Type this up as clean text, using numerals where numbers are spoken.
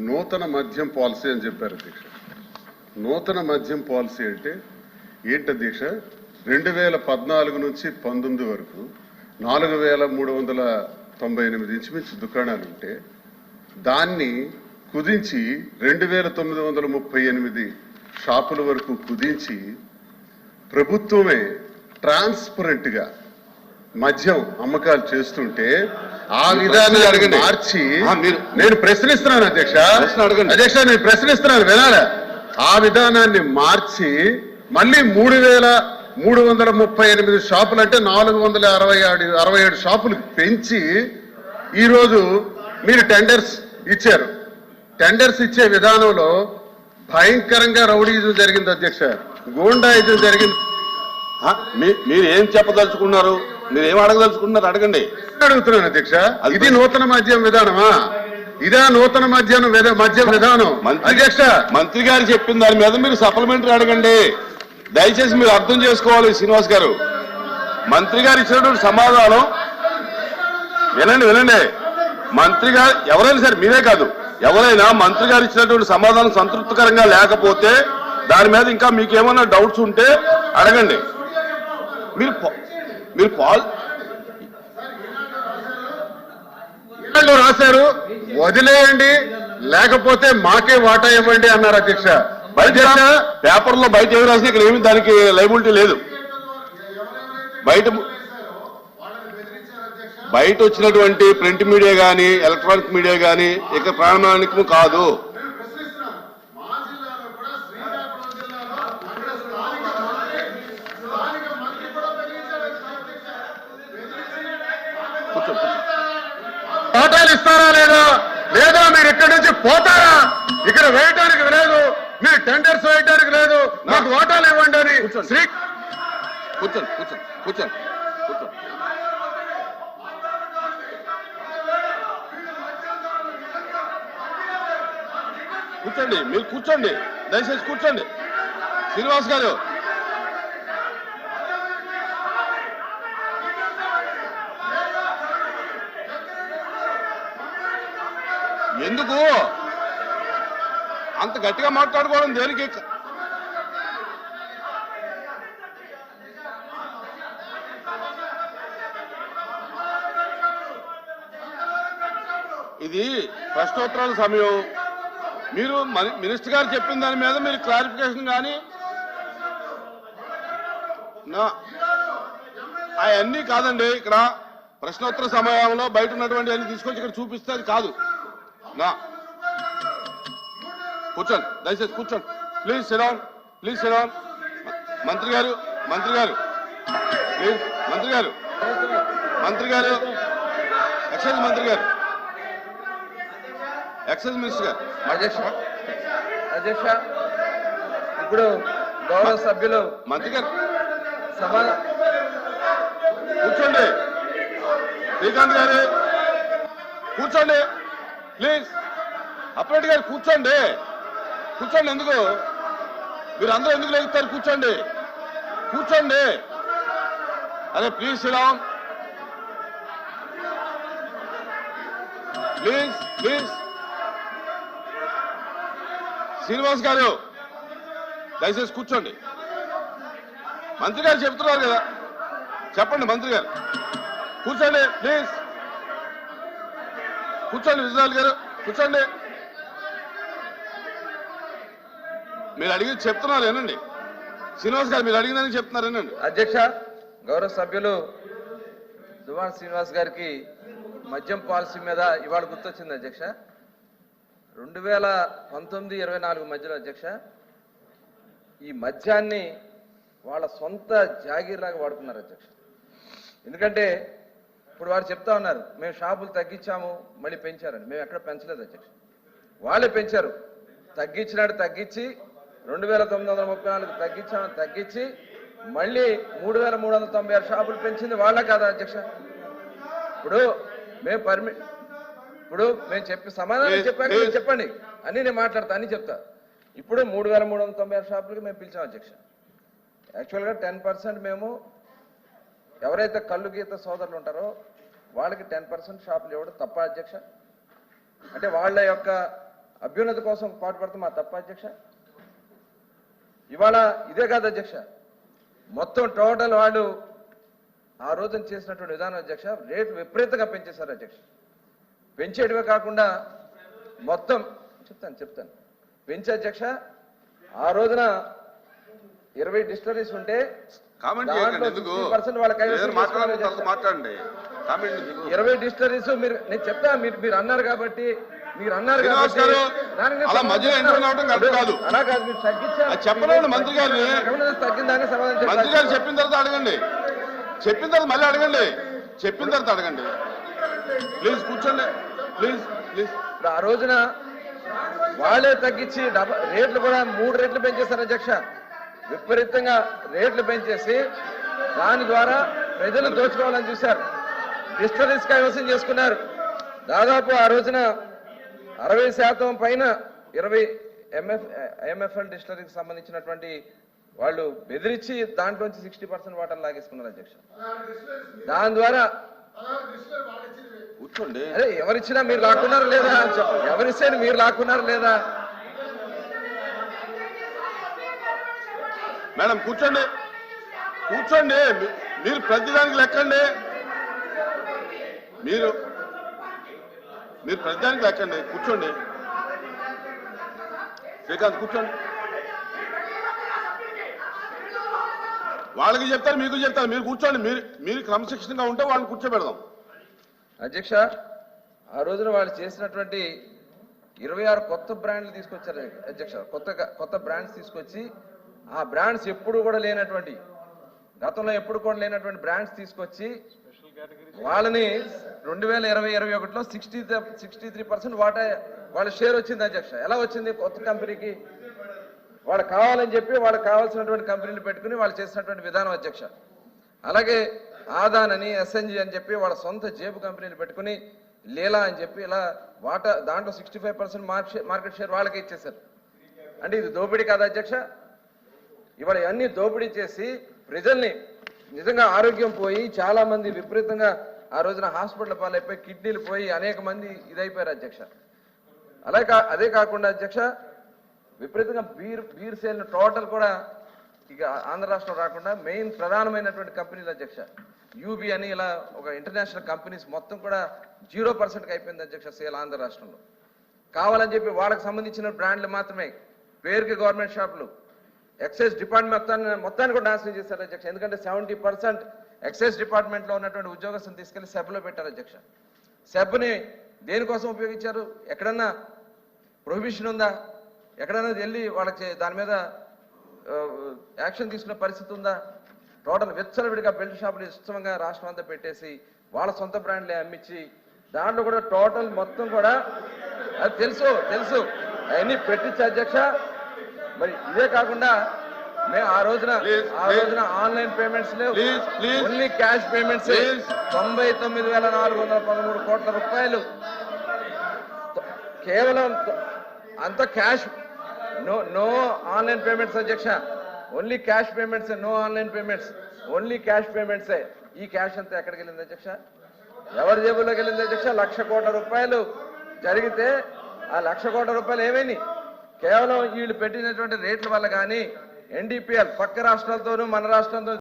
నూతన మద్యం పాలసీ అని చెప్పారు అధ్యక్ష. నూతన మద్యం పాలసీ అంటే ఏంటి అధ్యక్ష? 2014 నుంచి 19 వరకు 4398 ఇంచుమించు దుకాణాలు ఉంటే దాన్ని కుదించి 2938 షాపుల వరకు కుదించి ప్రభుత్వమే ట్రాన్స్పరెంట్ గా మద్యం అమ్మకాలు చేస్తుంటే ఆ విధానాన్ని మార్చి నేను ప్రశ్నిస్తున్నాను అధ్యక్ష. అధ్యక్ష నేను ప్రశ్నిస్తున్నాను వినాలా? ఆ విధానాన్ని మార్చి మళ్ళీ 3338 షాపులు అంటే 467 షాపులు పెంచి ఈరోజు మీరు టెండర్స్ ఇచ్చారు. టెండర్స్ ఇచ్చే విధానంలో భయంకరంగా రౌడీజం జరిగింది అధ్యక్ష, గూండాయిజం జరిగింది. మీరు ఏం చెప్పదలుచుకున్నారు? మీరు ఏం అడగదలుచుకున్నారు? అడగండి. అడుగుతున్నాను అధ్యక్ష. ఇది నూతన మద్యం విధానమా? ఇదే నూతన మద్యం విధానం అధ్యక్ష? మంత్రి గారు చెప్పిన దాని మీద మీరు సప్లిమెంటరీ అడగండి. దయచేసి మీరు అర్థం చేసుకోవాలి శ్రీనివాస్ గారు. మంత్రి గారు ఇచ్చినటువంటి సమాధానం వినండి. మంత్రి గారు ఎవరైనా సరే, మీరే కాదు ఎవరైనా, మంత్రి గారు ఇచ్చినటువంటి సమాధానం సంతృప్తికరంగా లేకపోతే దాని మీద ఇంకా మీకు ఏమైనా డౌట్స్ ఉంటే అడగండి. మీరు రాశారు, వదిలేయండి లేకపోతే మాకే వాటా ఇవ్వండి అన్నారు అధ్యక్ష. పేపర్లో బయట ఏమి రాసినా ఇక్కడ ఏమి దానికి లైబిలిటీ లేదు. బయట వచ్చినటువంటి ప్రింట్ మీడియా కానీ ఎలక్ట్రానిక్ మీడియా కానీ ఇక ప్రామాణికము కాదు. వాటాలు ఇస్తారా లేదా మీరు ఇక్కడి నుంచి పోతారా? ఇక్కడ వేయటానికి లేదు, మీరు టెండర్స్ వేయటానికి లేదు, నాకు వాటాలు ఇవ్వండి అని. కూర్చోండి. మీరు కూర్చోండి, దయచేసి కూర్చోండి. శ్రీనివాస్ గారు, ఎందుకు అంత గట్టిగా మాట్లాడుకోవడం దేనికి? ఇది ప్రశ్నోత్తరాల సమయం. మీరు మినిస్టర్ గారు చెప్పిన దాని మీద మీరు క్లారిఫికేషన్ కానీ అవన్నీ కాదండి. ఇక్కడ ప్రశ్నోత్తర సమయంలో బయట ఉన్నటువంటి అన్ని తీసుకొచ్చి ఇక్కడ చూపిస్తే అది కాదు. కూర్చోండి, దయచేసి కూర్చోండి. Please SIT down. మంత్రి గారు ప్లీజ్. మంత్రి గారు ఎక్సైజ్ మినిస్టర్ గారు. అధ్యక్ష ఇప్పుడు గౌరవ సభ్యులు మంత్రి గారు కూర్చోండి. శ్రీకాంత్ గారు కూర్చోండి ప్లీజ్. అప్పరెడ్డి గారు కూర్చోండి. ఎందుకు మీరు అందరూ ఎందుకు లేగుతారు? కూర్చోండి. అరే please SIT down. Please. Srinivas గారు దయచేసి కూర్చోండి. మంత్రి గారు చెప్తున్నారు కదా, చెప్పండి. మంత్రి గారు కూర్చోండి ప్లీజ్. విజయనాథ్ గారు కూర్చోండి. మీరు అడిగి చెప్తున్నారు ఏనండి. శ్రీనివాస్ గారు మీరు అడిగిందని చెప్తున్నారు ఏనండి. అధ్యక్ష, గౌరవ సభ్యులు దువ్వాడ శ్రీనివాస్ గారికి మద్యం పాలసీ మీద ఇవాళ గుర్తొచ్చింది అధ్యక్ష. 2019-24 మధ్యలో అధ్యక్ష ఈ మద్యాన్ని వాళ్ళ సొంత జాగీర్లాగా వాడుకున్నారు అధ్యక్ష. ఎందుకంటే ఇప్పుడు వారు చెప్తా ఉన్నారు, మేము షాపులు తగ్గించాము మళ్ళీ పెంచారని. మేము ఎక్కడ పెంచలేదు అధ్యక్ష, వాళ్ళే పెంచారు. తగ్గించి 2934 తగ్గించి మళ్ళీ 3396 షాపులు పెంచింది వాళ్ళ కాదా అధ్యక్ష? ఇప్పుడు మేము చెప్పి సమాధానం చెప్పాక చెప్పండి అని నేను మాట్లాడతా, అని చెప్తా. ఇప్పుడు 3396 షాపులకి మేము పిలిచాం అధ్యక్ష. యాక్చువల్గా 10% మేము ఎవరైతే కళ్ళు గీత సోదరులు ఉంటారో వాళ్ళకి 10% షాపులు ఇవ్వడం తప్ప అధ్యక్ష? అంటే వాళ్ళ యొక్క అభ్యున్నతి కోసం పాటుపడతాం మా తప్ప అధ్యక్ష. ఇవాళ ఇదే కాదు అధ్యక్ష, మొత్తం టోటల్ వాళ్ళు ఆ రోజున చేసినటువంటి విధానం అధ్యక్ష, రేట్లు విపరీతంగా పెంచేశారు అధ్యక్ష. పెంచేటివే కాకుండా మొత్తం చెప్తాను పెంచే అధ్యక్ష. ఆ రోజున 20 డిస్టరీస్ ఉంటే కామెంట్ దాంట్లో చేయకండి, ఎందుకు 60% వాళ్ళ కైవసం ఏదైనా మాట్లాడాలి, చేసుకున్నారు అధ్యక్ష. మాట్లాడండి. కామెంట్ ఎందుకు? 20 డిస్టరీస్ నేను చెప్తా, మీరు అన్నారు కాబట్టి శ్రీనివాస్ గారు, అలా మధ్యలో ఎంటర్ కావడం కరెక్ట్ కాదు. అలా కాదు, మీరు తగ్గించారు. అది చెప్పలేండి మంత్రి గారిని. తగ్గిందని సమాధానం మంత్రి గారు చెప్పారు. చెప్పిన తర్వాత అడగండి, చెప్పిన తర్వాత మళ్ళీ అడగండి, చెప్పిన తర్వాత అడగండి. ప్లీజ్ కూర్చోండి, ప్లీజ్ ప్లీజ్. ఇప్పుడు ఆ రోజున వాళ్ళే తగ్గించి రేట్లు కూడా 3 రెట్లు పెంచేశారు అధ్యక్ష. విపరీతంగా రేట్లు పెంచేసి దాని ద్వారా ప్రజలు దోచుకోవాలని చూశారు. డిస్టరీస్ కైవసం చేసుకున్నారు. దాదాపు ఆ రోజున 60% పైన 20 ఎంఎఫ్ఎల్ డిస్టరీకి సంబంధించినటువంటి వాళ్ళు బెదిరించి దాంట్లోంచి 60% వాటర్ లాగేసుకున్నారు అధ్యక్ష. దాని ద్వారా కూర్చోండి. అదే ఎవరిచ్చినా మీరు లాక్కున్నారు లేదా, ఎవరిస్తే మీరు లాక్కున్నారు లేదా? మేడం కూర్చోండి, కూర్చోండి. మీరు ప్రతిదానికి లెక్కండి, మీరు ప్రతిదానికి లెక్కండి. కూర్చోండి శ్రీకాంత్, కూర్చోండి. వాళ్ళకి చెప్తారు, మీకు చెప్తారు. మీరు కూర్చోండి. మీరు క్రమశిక్షణగా ఉంటే వాళ్ళని కూర్చోబెడదాం. అధ్యక్ష, ఆ రోజున వాళ్ళు చేసినటువంటి 26 కొత్త బ్రాండ్లు తీసుకొచ్చారు అధ్యక్ష. కొత్త బ్రాండ్స్ తీసుకొచ్చి ఆ బ్రాండ్స్ ఎప్పుడు కూడా లేనటువంటి, గతంలో ఎప్పుడు కూడా లేనటువంటి బ్రాండ్స్ తీసుకొచ్చి వాళ్ళని 2020-21లో 63% వాటా వాళ్ళ షేర్ వచ్చింది అధ్యక్ష. ఎలా వచ్చింది? కొత్త కంపెనీకి వాళ్ళు కావాలని చెప్పి వాళ్ళకి కావాల్సినటువంటి కంపెనీలు పెట్టుకుని వాళ్ళు చేసినటువంటి విధానం అధ్యక్ష. అలాగే ఆదాన్ అని, ఎస్ఎన్జి అని చెప్పి వాళ్ళ సొంత జేబు కంపెనీలు పెట్టుకుని లీలా అని చెప్పి ఇలా వాటా దాంట్లో 65% మార్కెట్ షేర్ వాళ్ళకే ఇచ్చేశారు. అంటే ఇది దోపిడీ కాదా అధ్యక్ష? ఇవాళ ఇవన్నీ దోపిడీ చేసి ప్రజల్ని నిజంగా ఆరోగ్యం పోయి చాలా మంది విపరీతంగా ఆ రోజున హాస్పిటల్ పాలైపోయి కిడ్నీలు పోయి అనేక మంది ఇదైపోయారు అధ్యక్ష. అదే కాకుండా అధ్యక్ష, విపరీతంగా బీర్ సేల్ టోటల్ కూడా ఇక ఆంధ్ర రాష్ట్రం రాకుండా మెయిన్ ప్రధానమైనటువంటి కంపెనీలు అధ్యక్ష, యూబీ అని ఇలా ఒక ఇంటర్నేషనల్ కంపెనీస్ మొత్తం కూడా 0%కి అయిపోయింది అధ్యక్ష సేల్ ఆంధ్ర రాష్ట్రంలో. కావాలని చెప్పి వాళ్ళకి సంబంధించిన బ్రాండ్లు మాత్రమే, పేరుకి గవర్నమెంట్ షాపులు, ఎక్సైజ్ డిపార్ట్మెంట్ మొత్తాన్ని కూడా నాశనం చేశారు అధ్యక్ష. ఎందుకంటే 70% ఎక్సైజ్ డిపార్ట్మెంట్లో ఉన్నటువంటి ఉద్యోగస్తులు తీసుకెళ్లి సెబ్లో పెట్టారు అధ్యక్ష. సెబ్ని దేనికోసం ఉపయోగించారు? ఎక్కడన్నా ప్రొహిబిషన్ ఉందా? ఎక్కడైనా వెళ్ళి వాళ్ళకి దాని మీద యాక్షన్ తీసుకునే పరిస్థితి ఉందా? టోటల్ విచ్చలవిడిగా బెల్ట్ షాపులు ఇష్టంగా రాష్ట్రం అంతా పెట్టేసి వాళ్ళ సొంత బ్రాండ్లే అమ్మించి దాంట్లో కూడా టోటల్ మొత్తం కూడా అది తెలుసు అవన్నీ పెట్టించి అధ్యక్ష. మరి ఇదే కాకుండా మేము ఆ రోజున ఆన్లైన్ పేమెంట్స్ లేవు, ఓన్లీ క్యాష్ పేమెంట్స్. 99,413 కోట్ల రూపాయలు కేవలం అంత క్యాష్, నో ఆన్లైన్ పేమెంట్స్ అధ్యక్ష. Only cash payments, no online payments, only cash పేమెంట్సే. ఈ క్యాష్ అంతా ఎక్కడికి వెళ్ళింది అధ్యక్ష? ఎవరి జేబుల్లోకి వెళ్ళింది అధ్యక్ష? 1,00,000 కోట్ల రూపాయలు జరిగితే ఆ 1,00,000 కోట్ల రూపాయలు ఏమైంది? కేవలం వీళ్ళు పెట్టినటువంటి రేట్ల వల్ల కానీ, ఎన్డీపీఎల్ పక్క రాష్ట్రాలతోనూ మన రాష్ట్రంతో